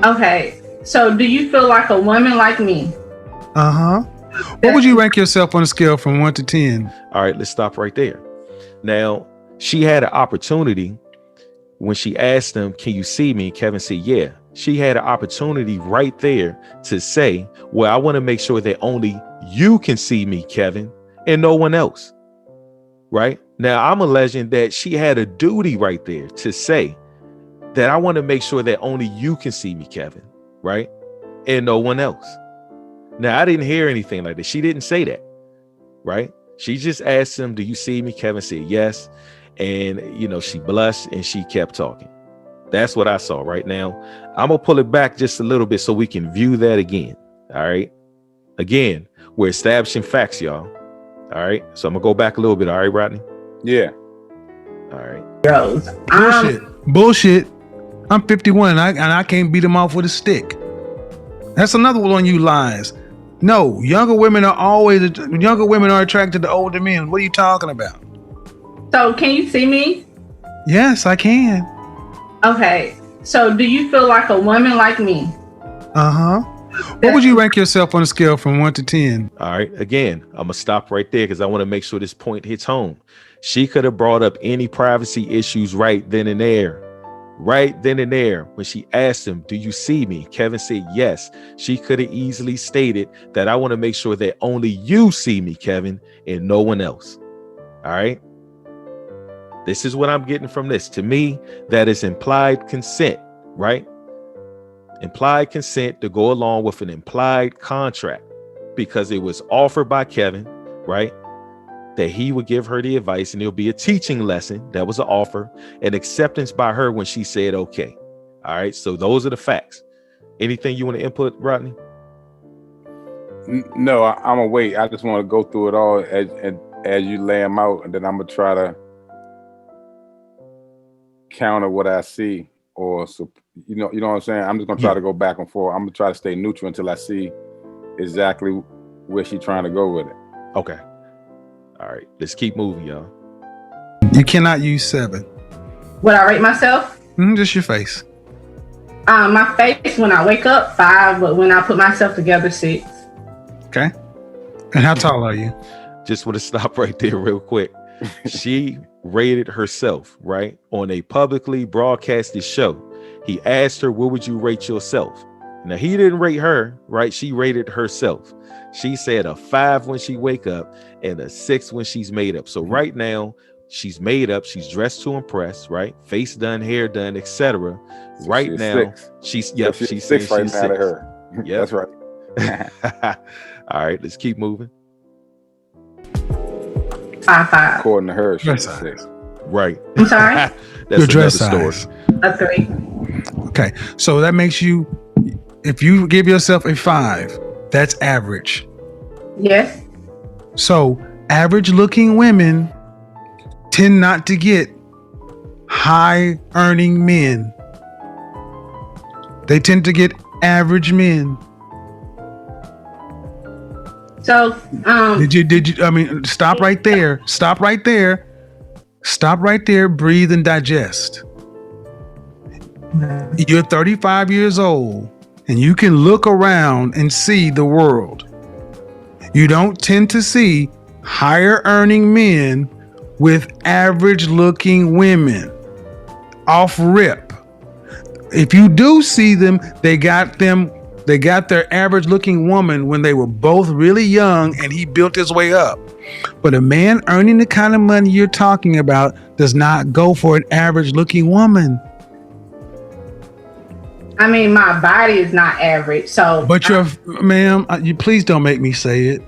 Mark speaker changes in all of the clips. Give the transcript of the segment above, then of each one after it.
Speaker 1: Okay. So do you feel like a woman like me?
Speaker 2: Uh-huh. What would you rank yourself on a scale from 1 to 10?
Speaker 3: All right, let's stop right there. Now, she had an opportunity when she asked him, "Can you see me?" Kevin said, "Yeah." She had an opportunity right there to say, "Well, I want to make sure that only you can see me, Kevin, and no one else." Right? Now, I'm alleging that she had a duty right there to say that I want to make sure that only you can see me, Kevin, right? And no one else. Now, I didn't hear anything like that. She didn't say that, right? She just asked him, "Do you see me?" Kevin said, "Yes." And, she blushed and she kept talking. That's what I saw right now. I'm going to pull it back just a little bit so we can view that again. All right. Again, we're establishing facts, y'all. All right. So I'm going to go back a little bit. All right, Rodney?
Speaker 4: Yeah.
Speaker 3: All right.
Speaker 2: Bullshit. I'm 51 and I can't beat him off with a stick. That's another one on you lies. No, younger women are attracted to older men. What are you talking about?
Speaker 1: So can you see me?
Speaker 2: Yes, I can.
Speaker 1: Okay. So do you feel like a woman like me?
Speaker 2: Uh-huh. What would you rank yourself on a scale from 1 to 10?
Speaker 3: All right. Again, I'm going to stop right there because I want to make sure this point hits home. She could have brought up any privacy issues right then and there. Right then and there, when she asked him, "Do you see me?" Kevin said, "Yes." She could have easily stated that I want to make sure that only you see me, Kevin, and no one else. All right. This is what I'm getting from this. To me, that is implied consent, right? Implied consent to go along with an implied contract because it was offered by Kevin, right? That he would give her the advice and it'll be a teaching lesson. That was an offer, an acceptance by her when she said, okay. All right. So those are the facts. Anything you want to input, Rodney?
Speaker 4: No, I'm gonna wait. I just want to go through it all as you lay them out, and then I'm gonna try to counter what I see, or you know what I'm saying. I'm just gonna try to go back and forth. I'm gonna try to stay neutral until I see exactly where she's trying to go with it.
Speaker 3: Okay. All right, let's keep moving, y'all.
Speaker 2: You cannot use 7.
Speaker 1: Would I rate myself?
Speaker 2: Just your face.
Speaker 1: My face when I wake up, 5, but when I put myself together, 6.
Speaker 2: Okay. And how tall are you?
Speaker 3: Just want to stop right there real quick. She rated herself, right? On a publicly broadcasted show. He asked her, "What would you rate yourself?" Now, he didn't rate her, right? She rated herself. She said a 5 when she wake up and a 6 when she's made up. So right now, she's made up. She's dressed to impress, right? Face done, hair done, etc.
Speaker 4: So
Speaker 3: right
Speaker 4: she's
Speaker 3: now,
Speaker 4: 6.
Speaker 3: she's
Speaker 4: 6 right now to her.
Speaker 3: Yeah,
Speaker 4: that's right.
Speaker 3: All right, let's keep moving.
Speaker 1: 5.
Speaker 4: According to her, she's
Speaker 2: Dress
Speaker 4: 6.
Speaker 3: Right.
Speaker 1: I'm sorry?
Speaker 3: That's
Speaker 2: Your dress
Speaker 3: another
Speaker 2: size.
Speaker 3: story.
Speaker 1: A 3.
Speaker 2: Okay. So that makes you, if you give yourself a 5, that's average.
Speaker 1: Yes.
Speaker 2: So average looking women tend not to get high earning men. They tend to get average men.
Speaker 1: So,
Speaker 2: Did you, I mean, stop right there. Stop right there. Stop right there. Breathe and digest. You're 35 years old and you can look around and see the world. You don't tend to see higher earning men with average looking women off rip. If you do see them, they got their average looking woman when they were both really young and he built his way up. But a man earning the kind of money you're talking about does not go for an average looking woman.
Speaker 1: I mean, my body is not average. So,
Speaker 2: But ma'am, you please don't make me say it.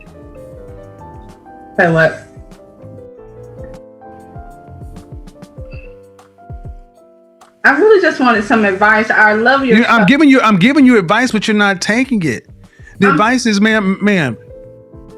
Speaker 1: Say what? I really just wanted some advice. I love your.
Speaker 2: I'm giving you advice, but you're not taking it. The advice is, ma'am,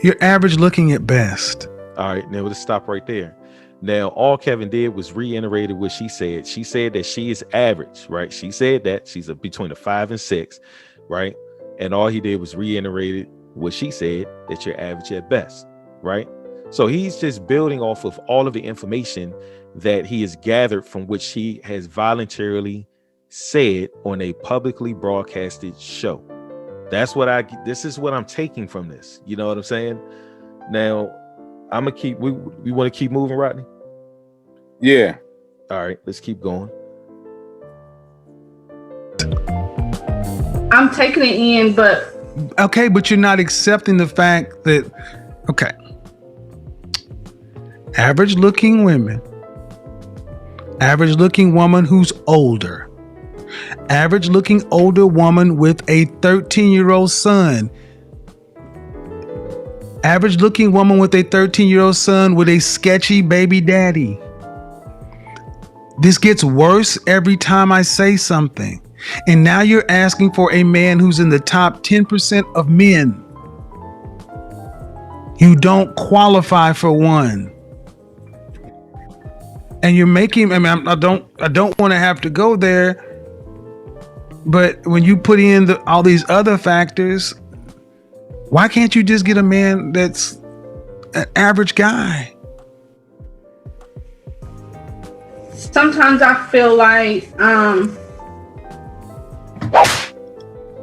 Speaker 2: you're average looking at best.
Speaker 3: All right, now let's stop right there. Now, all Kevin did was reiterated what she said. She said that she is average, right? She said that she's between a 5 and 6, right? And all he did was reiterated what she said, that you're average at best, right? So he's just building off of all of the information that he has gathered from which he has voluntarily said on a publicly broadcasted show. This is what I'm taking from this. You know what I'm saying? Now, I'm gonna keep, we want to keep moving, Rodney?
Speaker 4: Yeah.
Speaker 3: All right, let's keep going.
Speaker 1: I'm taking it in, but
Speaker 2: Okay, but you're not accepting the fact that, okay, average looking women, average looking woman who's older, average looking older woman with a 13-year-old son, average looking woman with a 13-year-old son with a sketchy baby daddy. This gets worse every time I say something. And now you're asking for a man who's in the top 10% of men. You don't qualify for one. And you're making, I mean, I don't want to have to go there, but when you put in all these other factors, why can't you just get a man that's an average guy?
Speaker 1: sometimes I feel like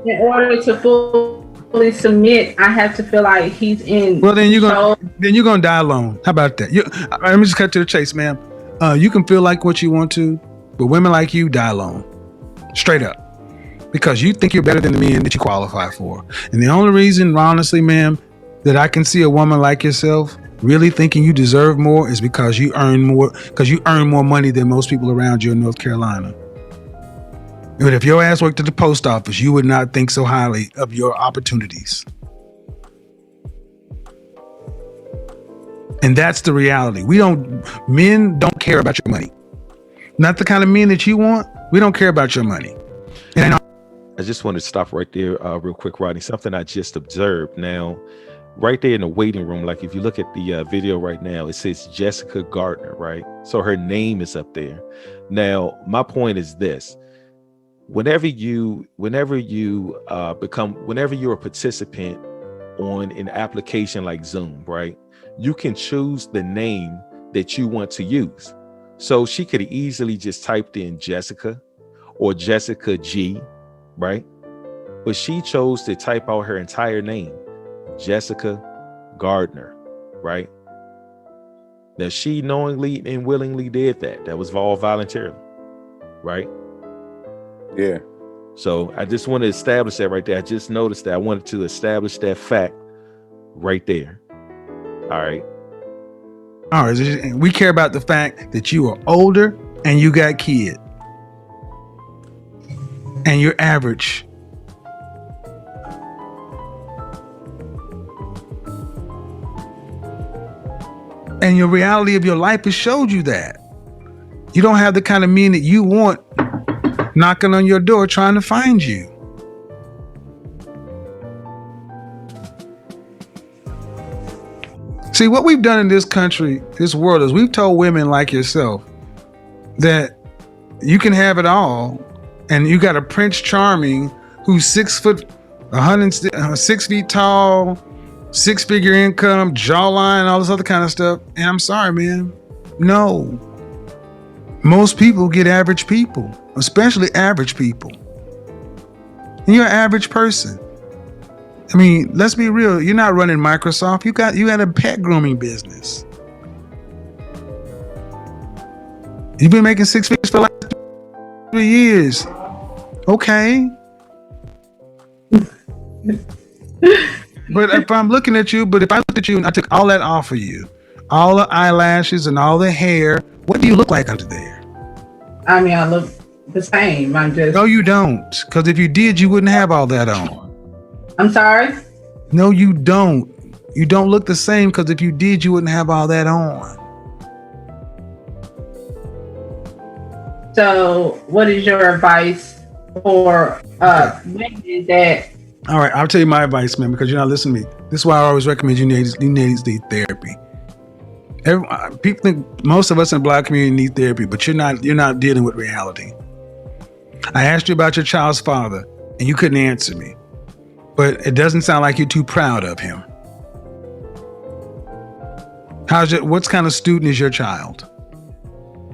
Speaker 1: in order to fully submit, I have to feel like he's in.
Speaker 2: Well, then you're gonna die alone. How about that? Let me just cut to the chase, ma'am. You can feel like what you want to, but women like you die alone, straight up, because you think you're better than the men that you qualify for. And the only reason, honestly, ma'am, that I can see a woman like yourself really thinking you deserve more is because you earn more money than most people around you in North Carolina. But if your ass worked at the post office, you would not think so highly of your opportunities. And that's the reality. Men don't care about your money. Not the kind of men that you want. We don't care about your money. And
Speaker 3: I just want to stop right there real quick, Rodney. Something I just observed. Now, right there in the waiting room, like if you look at the video right now, it says Jessica Gardner, right? So her name is up there. Now, my point is this. Whenever you're a participant on an application like Zoom, right? You can choose the name that you want to use. So she could easily just typed in Jessica or Jessica G, right? But she chose to type out her entire name, Jessica Gardner, right? Now she knowingly and willingly did that. That was all voluntarily, right?
Speaker 4: Yeah. So
Speaker 3: I just want to establish that right there. I just noticed that. I wanted to establish that fact right there. All right.
Speaker 2: We care about the fact that you are older and you got kids. And you're average. And your reality of your life has showed you that. You don't have the kind of men that you want knocking on your door trying to find you. See, what we've done in this country, this world, is we've told women like yourself that you can have it all, and you got a Prince Charming who's 6 feet tall, 6-figure income, jawline, all this other kind of stuff. And I'm sorry, man. No. Most people get average people, especially average people. And you're an average person. I mean, let's be real. You're not running Microsoft. You had a pet grooming business. You've been making 6 figures for like 3 years. Okay. But if I looked at you and I took all that off of you, all the eyelashes and all the hair, what do you look like under there?
Speaker 1: I mean, I look the same.
Speaker 2: No, you don't. Because if you did, you wouldn't have all that on.
Speaker 1: I'm sorry?
Speaker 2: No, you don't. You don't look the same, because if you did, you wouldn't have all that on.
Speaker 1: So what is your advice for women that...
Speaker 2: All right, I'll tell you my advice, man, because you're not listening to me. This is why I always recommend you need therapy. People think most of us in the Black community need therapy, but you're not dealing with reality. I asked you about your child's father, and you couldn't answer me. But it doesn't sound like you're too proud of him. What kind of student is your child?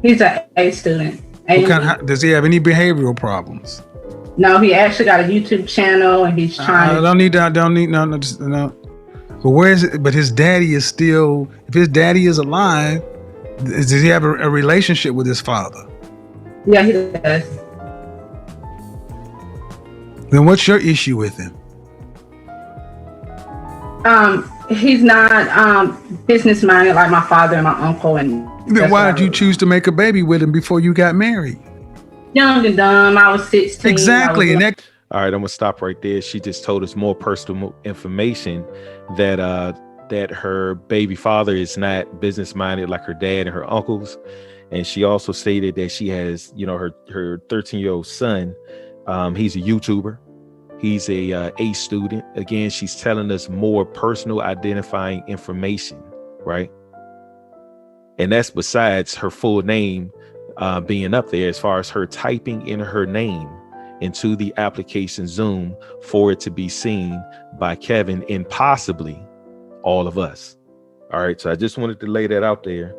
Speaker 1: He's an A student. Amy.
Speaker 2: Does he have any behavioral problems?
Speaker 1: No, he actually got a YouTube channel, and he's trying.
Speaker 2: I don't need that. I don't need no. But where is it? But his daddy is still. If his daddy is alive, does he have a relationship with his father?
Speaker 1: Yeah, he does.
Speaker 2: Then what's your issue with him?
Speaker 1: He's not business minded like my father and my uncle. And
Speaker 2: then why did you choose to make a baby with him before you got married?
Speaker 1: Young and dumb. I was 16.
Speaker 2: Exactly.
Speaker 3: All right, I'm gonna stop right there. She just told us more personal information that that her baby father is not business minded like her dad and her uncles. And she also stated that she has, her 13-year-old son. He's a YouTuber. He's a student. Again, she's telling us more personal identifying information, right? And that's besides her full name being up there, as far as her typing in her name into the application Zoom for it to be seen by Kevin and possibly all of us. All right. So I just wanted to lay that out there.